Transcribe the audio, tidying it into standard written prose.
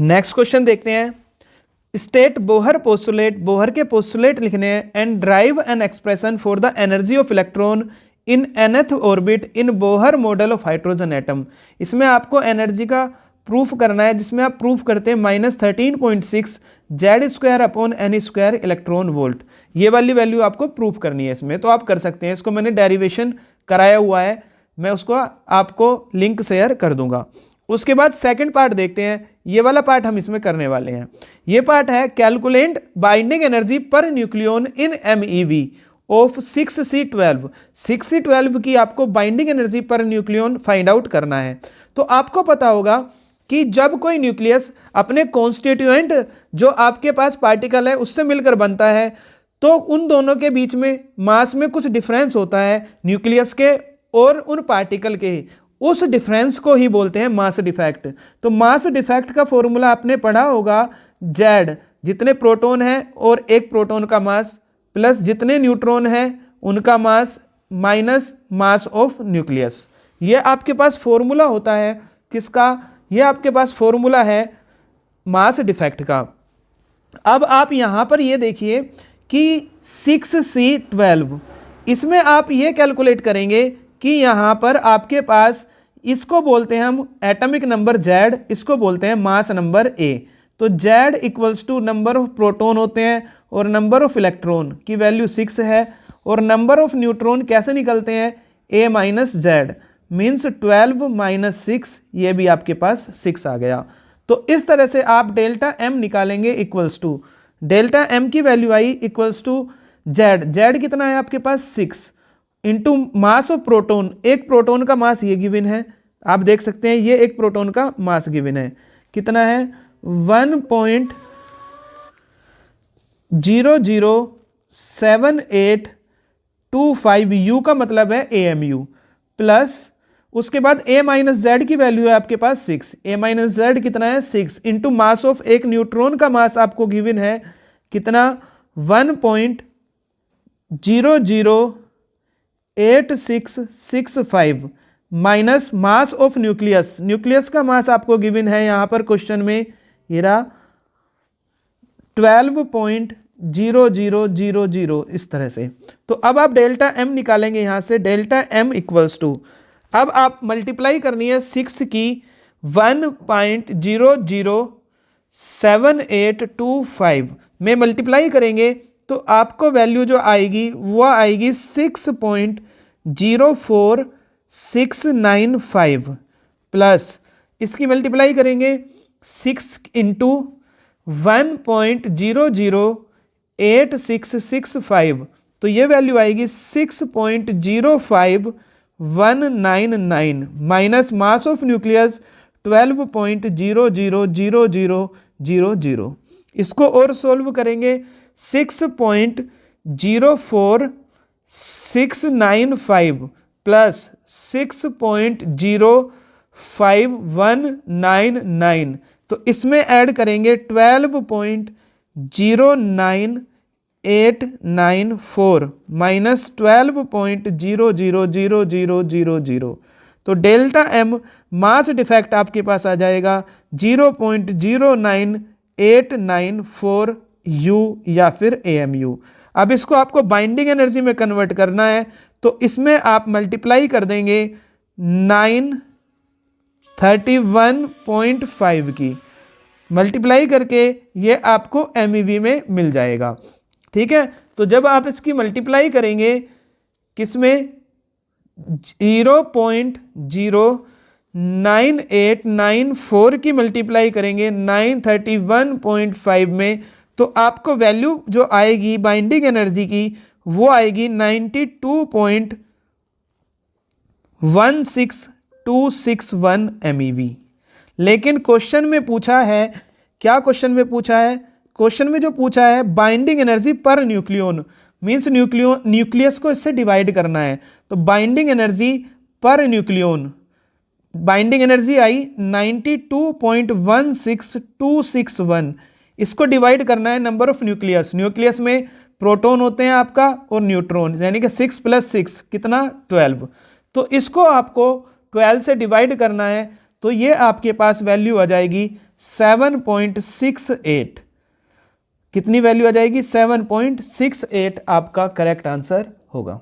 Next question देखते हैं। State Bohr postulate, Bohr के पोस्टुलेट लिखने हैं and drive an expression for the energy of electron in nth orbit in Bohr model of hydrogen atom. इसमें आपको energy का proof करना है, जिसमें आप प्रूफ करते हैं -13.6 Z² upon n² electron volt. ये वाली वैल्यू आपको प्रूफ करनी है इसमें, तो आप कर सकते हैं। इसको मैंने डेरिवेशन कराया हुआ है, मैं उसको आपको लिंक शेयर कर दूंगा। उसके बाद सेकंड पार्ट देखते हैं, ये वाला पार्ट हम इसमें करने वाले हैं। ये पार्ट है calculate binding energy per nucleon in MeV of 6C12। 6C12 की आपको binding energy per nucleon find out करना है। तो आपको पता होगा कि जब कोई न्यूक्लियस अपने कॉन्स्टिट्यूएंट जो आपके पास पार्टिकल है उससे मिलकर बनता है, तो उन दोनों के बीच में मास में कुछ डिफरेंस होता है, न्यूक्लियस के और उन पार्टिकल के। उस डिफरेंस को ही बोलते हैं मास डिफेक्ट। तो मास डिफेक्ट का फॉर्मूला आपने पढ़ा होगा, Z जितने प्रोटॉन हैं और एक प्रोटॉन का मास प्लस जितने न्यूट्रॉन हैं उनका मास माइनस मास ऑफ न्यूक्लियस। ये आपके पास फॉर्मूला होता है किसका? ये आपके पास फॉर्मूला है मास डिफेक्ट का। अब आप यहां पर ये देखिए कि 6C12, इसमें आप ये कैलकुलेट करेंगे कि यहां पर आपके पास, इसको बोलते हैं हम एटॉमिक नंबर Z, इसको बोलते हैं मास नंबर A। तो Z equals to number of proton होते हैं और नंबर ऑफ इलेक्ट्रॉन की वैल्यू 6 है, और नंबर ऑफ न्यूट्रॉन कैसे निकलते हैं? A minus Z means 12 minus 6, ये भी आपके पास 6 आ गया। तो इस तरह से आप डेल्टा M निकालेंगे इक्वल्स टू, डेल्टा M की वैल्यू आई इक्वल्स टू Z कितना है आपके पास 6 इंटू मास ऑफ प्रोटॉन। एक प्रोटॉन का मास ये गिवन है, आप देख सकते हैं ये एक प्रोटॉन का मास गिवन है, कितना है 1.007825 U का मतलब है AMU, प्लस उसके बाद A माइनस Z की वैल्यू है आपके पास 6, A माइनस Z कितना है 6 इंटू मास ऑफ एक न्यूट्रॉन का मास आपको गिवन है कितना 1.008665 minus mass of nucleus. Nucleus का मास आपको गिवन है यहां पर क्वेश्चन में, ये रहा 12.0000 इस तरह से। तो अब आप डेल्टा M निकालेंगे यहां से, डेल्टा M इक्वल्स टू, अब आप मल्टीप्लाई करनी है 6 की 1.007825 में मल्टीप्लाई करेंगे तो आपको वैल्यू जो आएगी वो आएगी 6.04695 प्लस इसकी मल्टीप्लाई करेंगे 6 इंटू 1.008665, तो ये वैल्यू आएगी 6.05199 माइनस मास ऑफ न्यूक्लियस 12.000000। इसको और सोल्व करेंगे 6.04695 प्लस 6.05199, तो इसमें ऐड करेंगे 12.09894 माइनस 12.000000। तो डेल्टा M मास डिफेक्ट आपके पास आ जाएगा 0.09894 U या फिर AMU। अब इसको आपको बाइंडिंग एनर्जी में कन्वर्ट करना है, तो इसमें आप मल्टीप्लाई कर देंगे 931.5 की, मल्टीप्लाई करके ये आपको MeV में मिल जाएगा। ठीक है, तो जब आप इसकी मल्टीप्लाई करेंगे किसमें 0.09894 की मल्टीप्लाई करेंगे 931.5 में, तो आपको वैल्यू जो आएगी बाइंडिंग एनर्जी की वो आएगी 92.16261 MeV। लेकिन क्वेश्चन में पूछा है, क्या क्वेश्चन में पूछा है? क्वेश्चन में जो पूछा है binding energy per nucleon, means nucleus को इससे डिवाइड करना है। तो binding energy per nucleon, binding energy आई 92.16261, इसको डिवाइड करना है नंबर ऑफ न्यूक्लियस। न्यूक्लियस में प्रोटॉन होते हैं आपका और न्यूट्रॉन, यानी कि 6 + 6 कितना 12। तो इसको आपको 12 से डिवाइड करना है, तो ये आपके पास वैल्यू आ जाएगी 7.68। कितनी वैल्यू आ जाएगी? 7.68 आपका करेक्ट आंसर होगा।